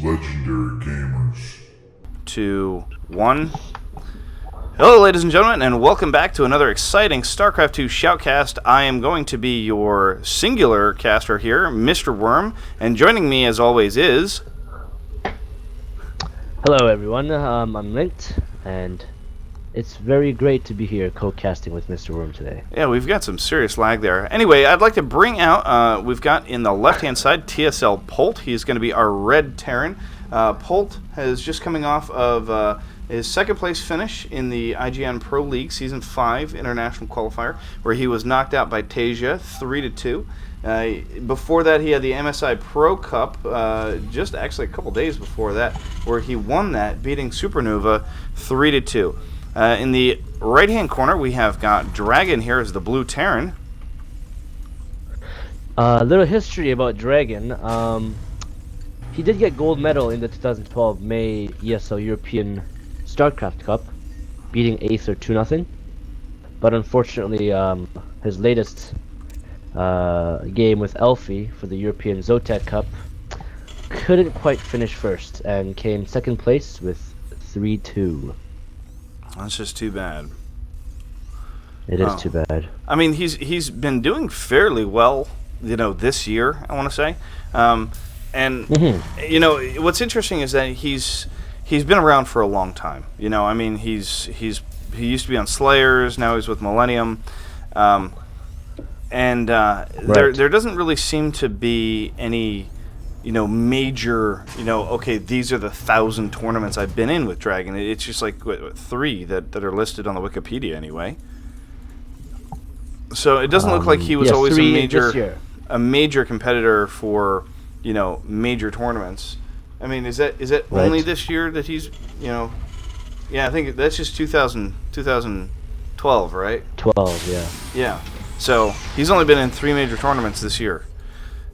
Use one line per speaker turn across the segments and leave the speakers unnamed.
Legendary Gamers.
2, 1. Hello, ladies and gentlemen, and welcome back to another exciting StarCraft II Shoutcast. I am going to be your singular caster here, Mr. Worm, and joining me, as always, is...
Hello, everyone. I'm Lint, and it's very great to be here co-casting with Mr. Worm today.
Yeah, we've got some serious lag there. Anyway, I'd like to bring out, we've got in the left-hand side, TSLPolt. He's going to be our red Terran. Polt has just coming off of his second-place finish in the IGN Pro League Season 5 International Qualifier, where he was knocked out by Tasia 3-2. Before that, he had the MSI Pro Cup, just actually a couple days before that, where he won that, beating Supernova 3-2. In the right-hand corner, we have got Dragon here as the blue Terran.
A little history about Dragon. He did get gold medal in the 2012 May ESL European StarCraft Cup, beating Aether 2-0. But unfortunately, his latest game with Elfie for the European Zotac Cup couldn't quite finish first and came second place with 3-2.
That's just too bad.
It is too bad.
I mean, he's been doing fairly well, you know, this year, I want to say. And you know, what's interesting is that he's been around for a long time. You know, I mean, he used to be on Slayers, now he's with Millennium. Right. There doesn't really seem to be any, you know, major, you know, okay, these are the 1,000 tournaments I've been in with Dragon. It's just like what, 3 that are listed on the Wikipedia anyway. So it doesn't look like he was always a major competitor for, you know, major tournaments. I mean, is that right. Only this year that he's, you know, yeah, I think that's just 2012, right?
12, yeah.
Yeah. So he's only been in 3 major tournaments this year.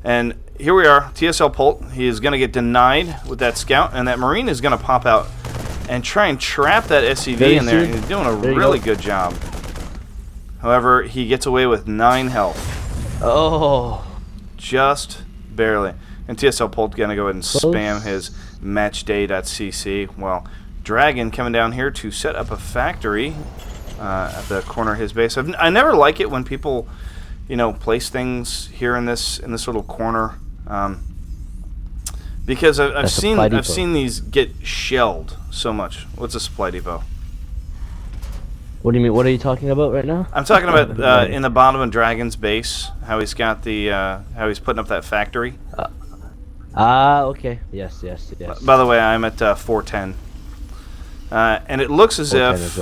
And here we are, TSLPolt. He is going to get denied with that scout, and that Marine is going to pop out and try and trap that SCV in there. And he's doing a really good job. However, he gets away with 9 health.
Oh.
Just barely. And TSLPolt going to go ahead and spam his matchday.cc. Well, Dragon coming down here to set up a factory at the corner of his base. I never like it when people, you know, place things here in this little corner, because I've seen these get shelled so much. What's a supply depot?
What do you mean? What are you talking about right now?
I'm talking about in the bottom of Dragon's base, how he's got the how he's putting up that factory.
Okay. Yes.
By the way, I'm at 410, and it looks as if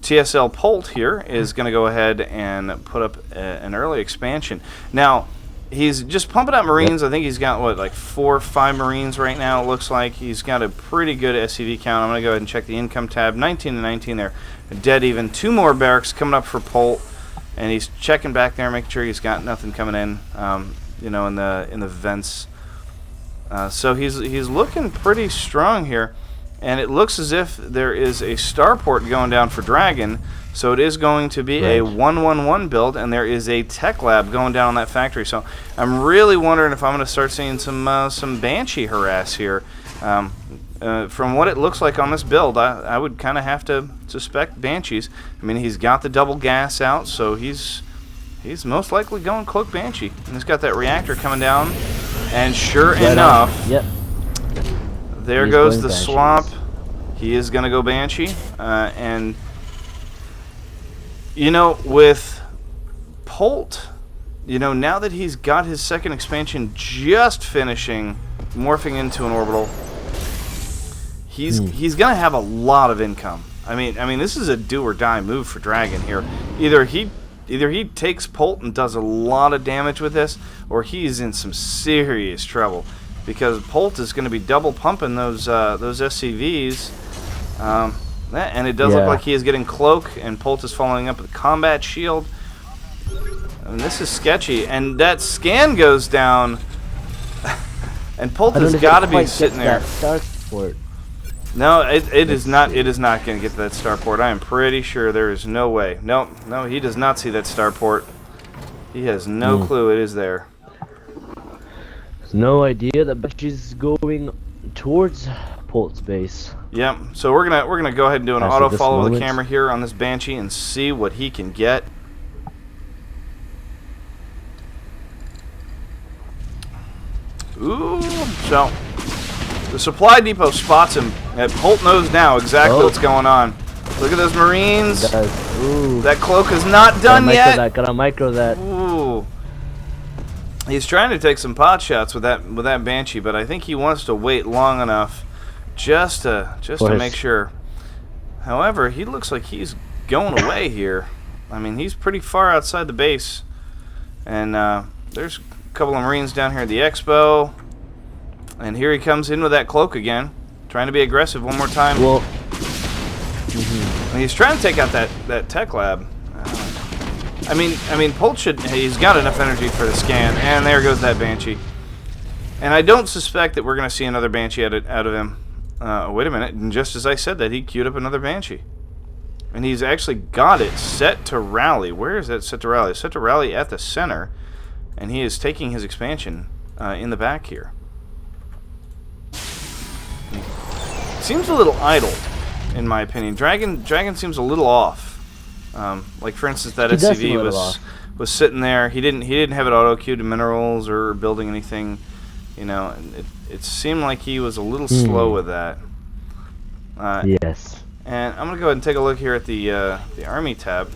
TSLPolt here is going to go ahead and put up an early expansion. Now, he's just pumping out Marines. I think he's got, what, like 4 or 5 Marines right now, it looks like. He's got a pretty good SCV count. I'm going to go ahead and check the income tab. 19 to 19 there. Dead even. 2 more barracks coming up for Polt. And he's checking back there, making sure he's got nothing coming in, you know, in the vents. So he's looking pretty strong here. And it looks as if there is a starport going down for Dragon, so it is going to be a 1-1-1 build, and there is a tech lab going down on that factory. So I'm really wondering if I'm going to start seeing some Banshee harass here. From what it looks like on this build, I would kind of have to suspect Banshees. I mean, he's got the double gas out, so he's most likely going Cloak Banshee. And he's got that reactor coming down, and sure enough...
Yep.
There goes the swap. He is going to go Banshee. And, you know, with Polt, you know, now that he's got his second expansion just finishing, morphing into an orbital, he's going to have a lot of income. I mean, this is a do-or-die move for Dragon here. Either he takes Polt and does a lot of damage with this, or he's in some serious trouble. Because Polt is going to be double pumping those SCVs, and it does look like he is getting Cloak, and Polt is following up with Combat Shield. And this is sketchy, and that scan goes down, and Polt has got to be sitting there. No, it is not. It is not going to get to that starport. I am pretty sure there is no way. No, he does not see that starport. He has no clue it is there.
No idea that Banshee's going towards Polt's base.
Yep. So we're gonna go ahead and do an
As
auto
of this
follow of the
moment.
camera here on this Banshee and see what he can get. Ooh. So the supply depot spots him. And Polt knows now exactly what's going on. Look at those Marines.
Ooh.
That cloak is not done yet.
Gotta micro that.
Ooh. He's trying to take some pot shots with that Banshee, but I think he wants to wait long enough just to make sure. However, he looks like he's going away here. I mean, he's pretty far outside the base, and there's a couple of Marines down here at the expo, and here he comes in with that cloak again, trying to be aggressive one more time.
Well,
And he's trying to take out that tech lab. I mean, Polt he's got enough energy for the scan, and there goes that Banshee. And I don't suspect that we're going to see another Banshee out of him. Wait a minute, and just as I said that, he queued up another Banshee. And he's actually got it set to rally. Where is that set to rally? It's set to rally at the center, and he is taking his expansion in the back here. Seems a little idle, in my opinion. Dragon seems a little off. Like for instance, that SCV was sitting there. He didn't have it auto queued to minerals or building anything. You know, and it seemed like he was a little slow with that.
yes.
And I'm gonna go ahead and take a look here at the Army tab.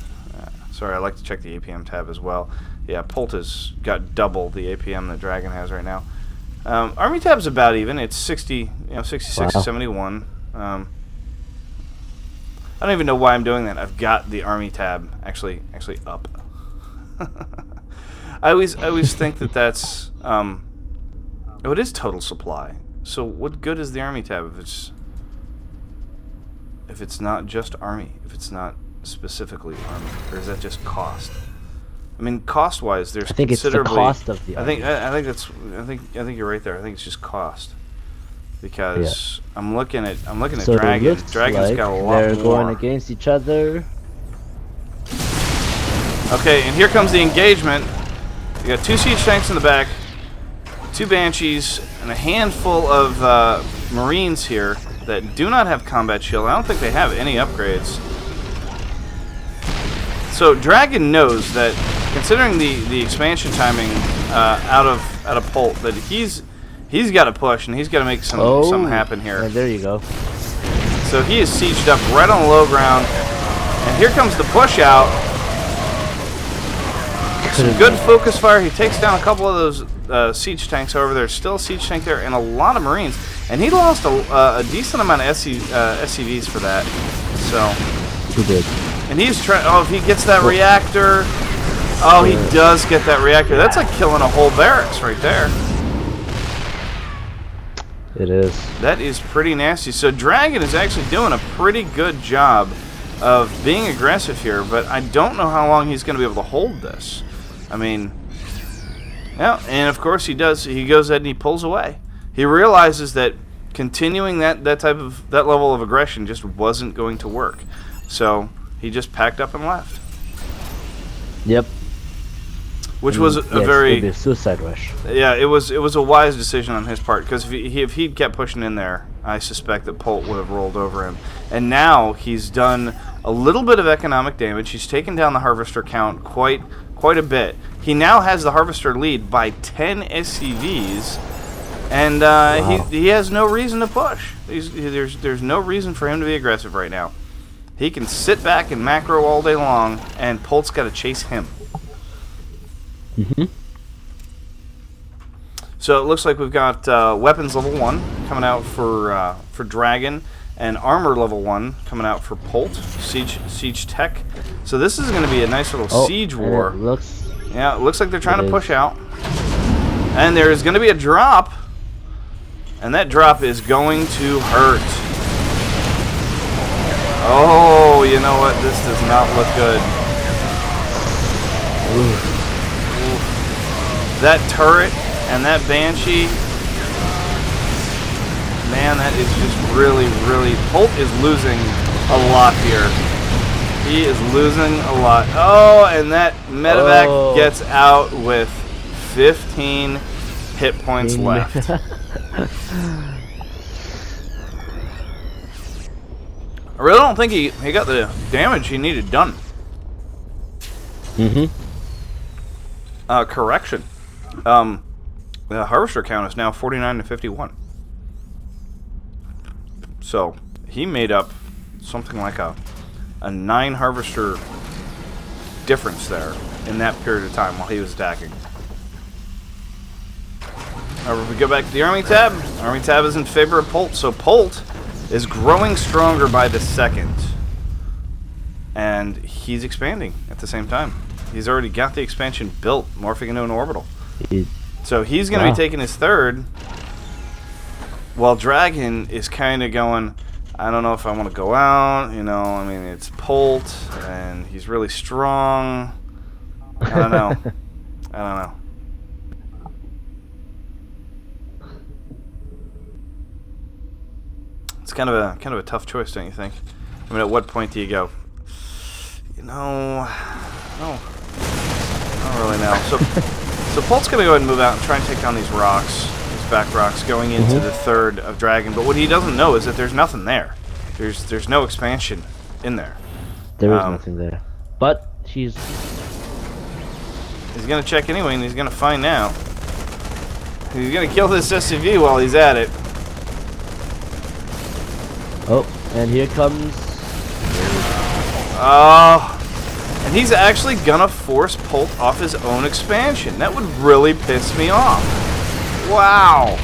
Sorry, I like to check the APM tab as well. Yeah, Polt has got double the APM that Dragon has right now. Army tab's about even. It's 66 to 71. I don't even know why I'm doing that. I've got the Army tab actually up. I always think that that's oh, it is total supply. So what good is the Army tab if it's not just Army, if it's not specifically Army, or is that just cost? I mean, cost-wise, there's
I think
considerably.
it's the cost of the Army.
I think you're right there. I think it's just cost. Because I'm looking at
So
Dragon.
it
Dragon's
like
got a lot
they're
more.
going against each other.
Okay, and here comes the engagement. You got 2 siege tanks in the back, 2 Banshees, and a handful of Marines here that do not have combat shield. I don't think they have any upgrades. So Dragon knows that, considering the expansion timing out of Polt, that he's got to push and he's got to make something happen here.
And there you go.
So he is sieged up right on the low ground, and here comes the push out. Some good focus fire. He takes down a couple of those siege tanks. However, there's still a siege tank there and a lot of Marines, and he lost a decent amount of SCVs for that. So
He did.
and he's trying. Oh, if he gets that reactor. Oh, he does get that reactor. That's like killing a whole barracks right there.
It is.
That is pretty nasty. So Dragon is actually doing a pretty good job of being aggressive here, but I don't know how long he's going to be able to hold this. I mean, yeah, and of course he does. He goes ahead and he pulls away. He realizes that continuing that level of aggression just wasn't going to work. So he just packed up and left.
Yep.
Which was
it'd be a suicide rush.
Yeah, it was a wise decision on his part, because if he'd kept pushing in there, I suspect that Polt would have rolled over him. And now he's done a little bit of economic damage. He's taken down the harvester count quite a bit. He now has the harvester lead by 10 SCVs, and
Wow.
he has no reason to push. There's no reason for him to be aggressive right now. He can sit back and macro all day long, and Polt's got to chase him.
Mm-hmm.
So it looks like we've got weapons level 1 coming out for Dragon, and armor level 1 coming out for Polt, siege tech. So this is going to be a nice little siege war.
It looks
like they're trying to push out. And there is going to be a drop, and that drop is going to hurt. Oh, you know what? This does not look good.
Ooh.
That turret and that Banshee, man, that is just really, really... Polt is losing a lot here. He is losing a lot. Oh, and that medevac gets out with 15 hit points left. I really don't think he got the damage he needed done.
Mm-hmm.
Correction. The harvester count is now 49 to 51. So he made up something like a 9 harvester difference there in that period of time while he was attacking. However, if we go back to the Army tab is in favor of Polt, so Polt is growing stronger by the second. And he's expanding at the same time. He's already got the expansion built, morphing into an orbital. So he's going to be taking his third, while Dragon is kind of going, I don't know if I want to go out, you know, I mean, it's Polt, and he's really strong. I don't know. I don't know. It's kind of a tough choice, don't you think? I mean, at what point do you go, you know, no, I don't really know. So Polt's going to go ahead and move out and try and take down these rocks, these back rocks, going into the third of Dragon. But what he doesn't know is that there's nothing there. There's no expansion in there.
There is nothing there. But he's
going to check anyway, and he's going to find out. He's going to kill this SCV while he's at it.
Oh, and here comes...
And he's actually gonna force Polt off his own expansion. That would really piss me off. Wow.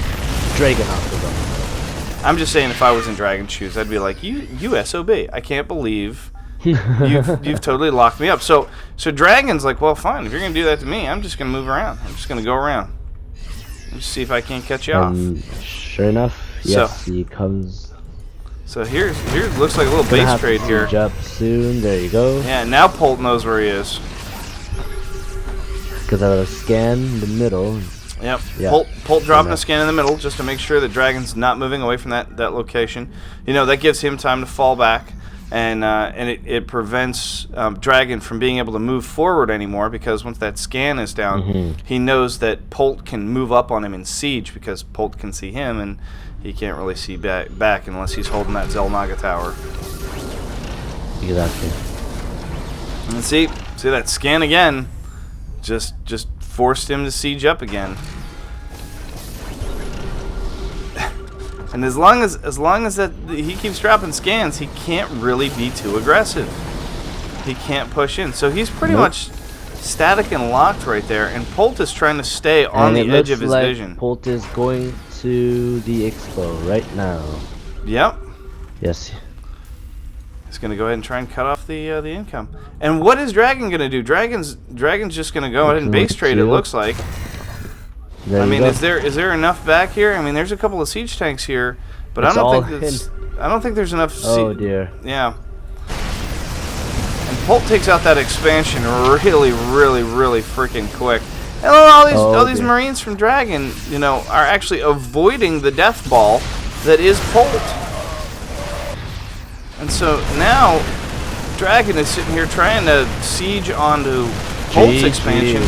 Dragon off his own.
I'm just saying, if I was in Dragon's shoes, I'd be like, you SOB. I can't believe you've totally locked me up. So Dragon's like, well, fine. If you're gonna do that to me, I'm just gonna move around. I'm just gonna go around. Let's see if I can't catch you off.
Sure enough, yes, he comes.
So here looks like a little base trade here.
Up soon. There you go.
Yeah, now Polt knows where he is.
Because I have a scan in the middle.
Yep.
Yeah.
Polt dropping a scan in the middle just to make sure that Dragon's not moving away from that location. You know, that gives him time to fall back, and it prevents Dragon from being able to move forward anymore, because once that scan is down, he knows that Polt can move up on him in siege, because Polt can see him, and he can't really see back unless he's holding that Zelnaga tower.
Exactly.
And see that scan again, just forced him to siege up again. And as long as that he keeps dropping scans, he can't really be too aggressive. He can't push in, so he's pretty much static and locked right there. And Polt is trying to stay on the edge of his vision.
Polt is going to the expo right now.
Yep.
Yes.
He's going to go ahead and try and cut off the income. And what is Dragon going to do? Dragon's just going to go ahead and base trade, it looks like. I mean, is there enough back here? I mean, there's a couple of siege tanks here, but I don't think there's enough.
Oh dear.
Yeah. And Polt takes out that expansion really freaking quick. And all these Marines from Dragon, you know, are actually avoiding the death ball that is Polt. And so now Dragon is sitting here trying to siege onto Polt's expansion.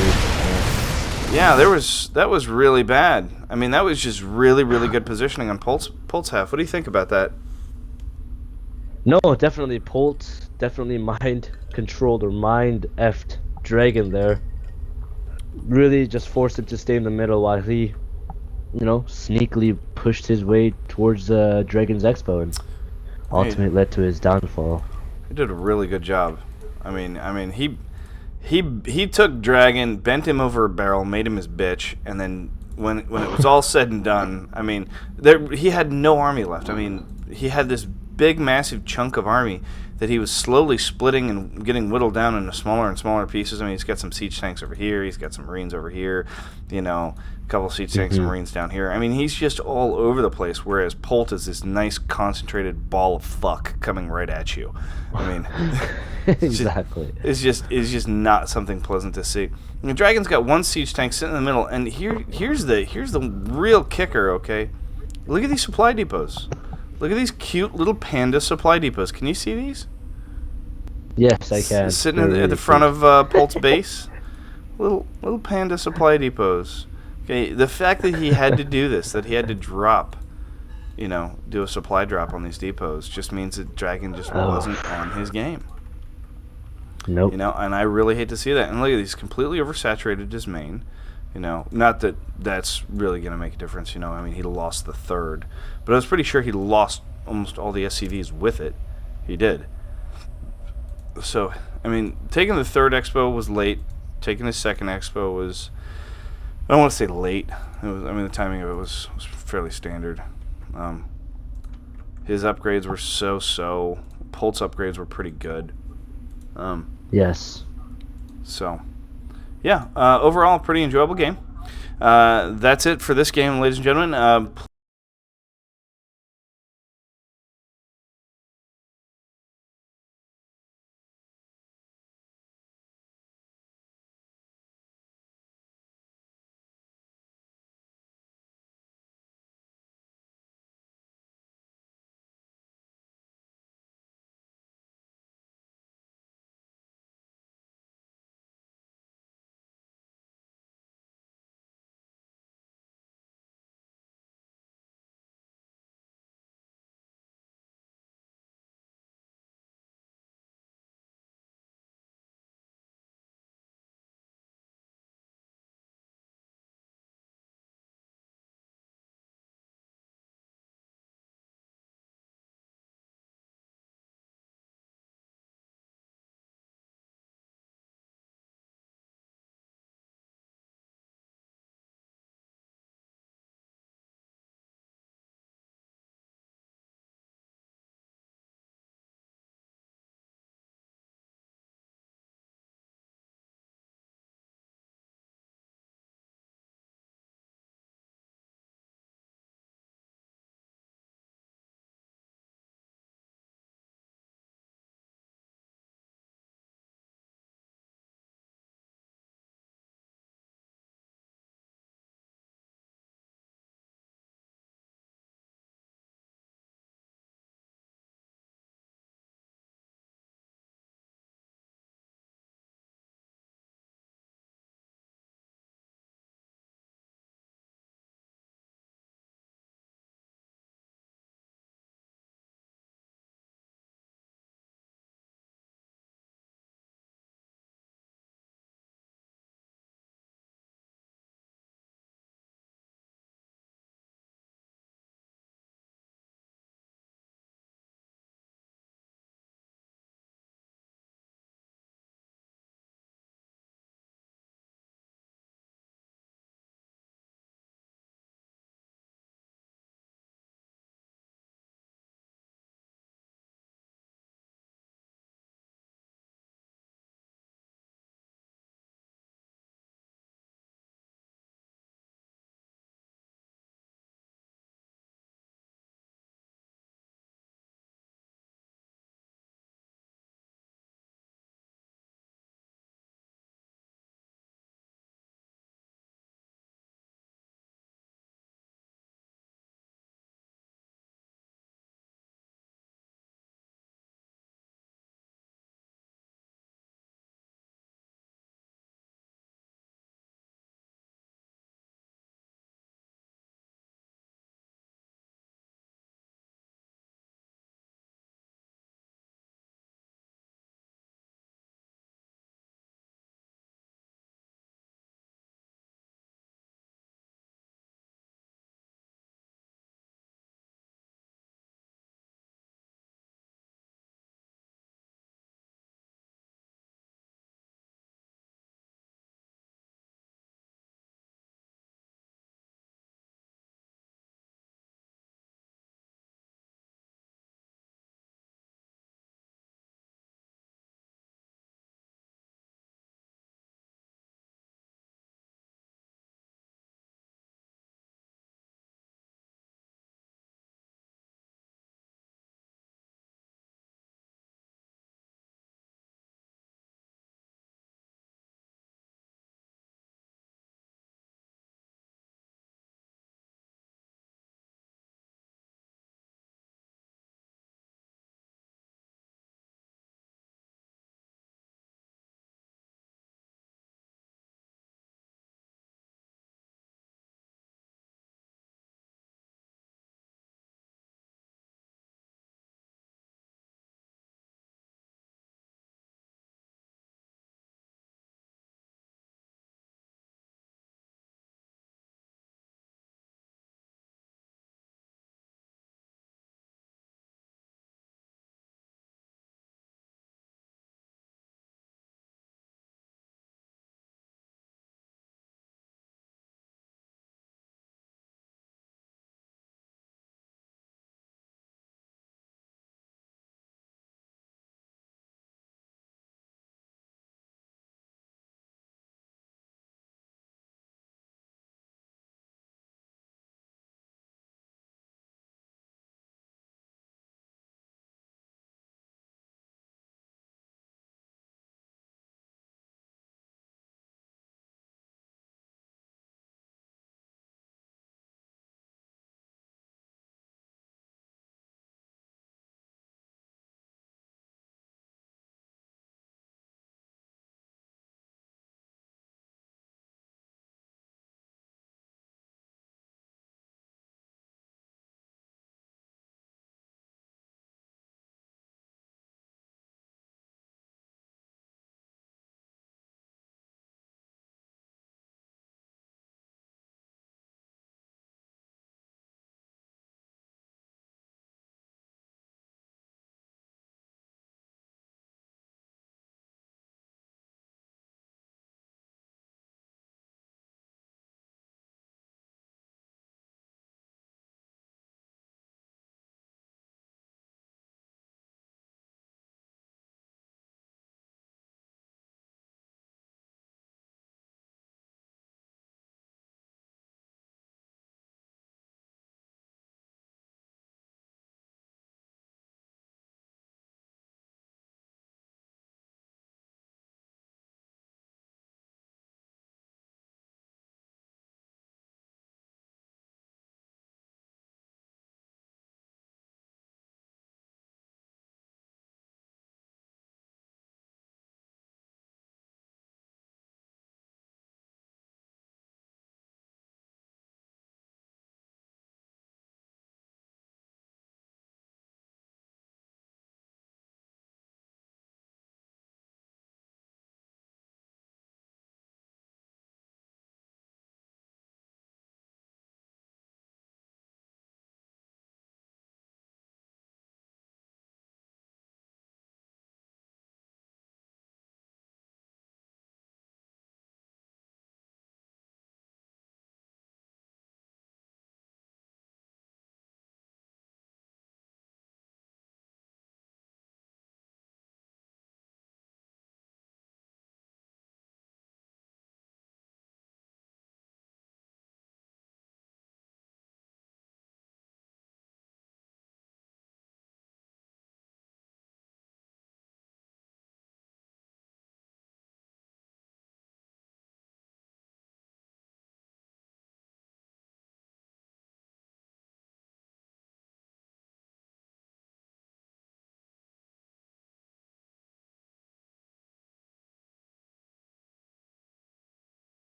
Yeah, that was really bad. I mean, that was just really good positioning on Polt's half. What do you think about that?
No, definitely Polt definitely mind controlled or mind effed Dragon there. Really just forced him to stay in the middle while he, you know, sneakily pushed his way towards Dragon's Expo, and ultimately led to his downfall.
He did a really good job. I mean, he took Dragon, bent him over a barrel, made him his bitch, and then when it was all said and done, I mean, he had no army left. I mean, he had this big, massive chunk of army that he was slowly splitting and getting whittled down into smaller and smaller pieces. I mean, he's got some siege tanks over here, he's got some Marines over here, you know, a couple of siege tanks and Marines down here. I mean, he's just all over the place, whereas Polt is this nice, concentrated ball of fuck coming right at you. I mean,
exactly.
It's just not something pleasant to see. I mean, Dragon's got one siege tank sitting in the middle, and here's the real kicker, okay? Look at these supply depots. Look at these cute little panda supply depots. Can you see these?
Yes, I can.
Sitting at the front of Polt's base. Little panda supply depots. Okay, the fact that he had to do this, that he had to drop do a supply drop on these depots just means that Dragon just wasn't on his game.
Nope.
And I really hate to see that. And look at he's completely oversaturated his main. Not that that's really going to make a difference. He lost the third, but I was pretty sure he lost almost all the SCVs with it. He did. So, taking the third expo was late. Taking the second expo was, I don't want to say late. It was, the timing of it was fairly standard. His upgrades were so. Polt's upgrades were pretty good.
Yes.
So, yeah. Overall, pretty enjoyable game. That's it for this game, ladies and gentlemen.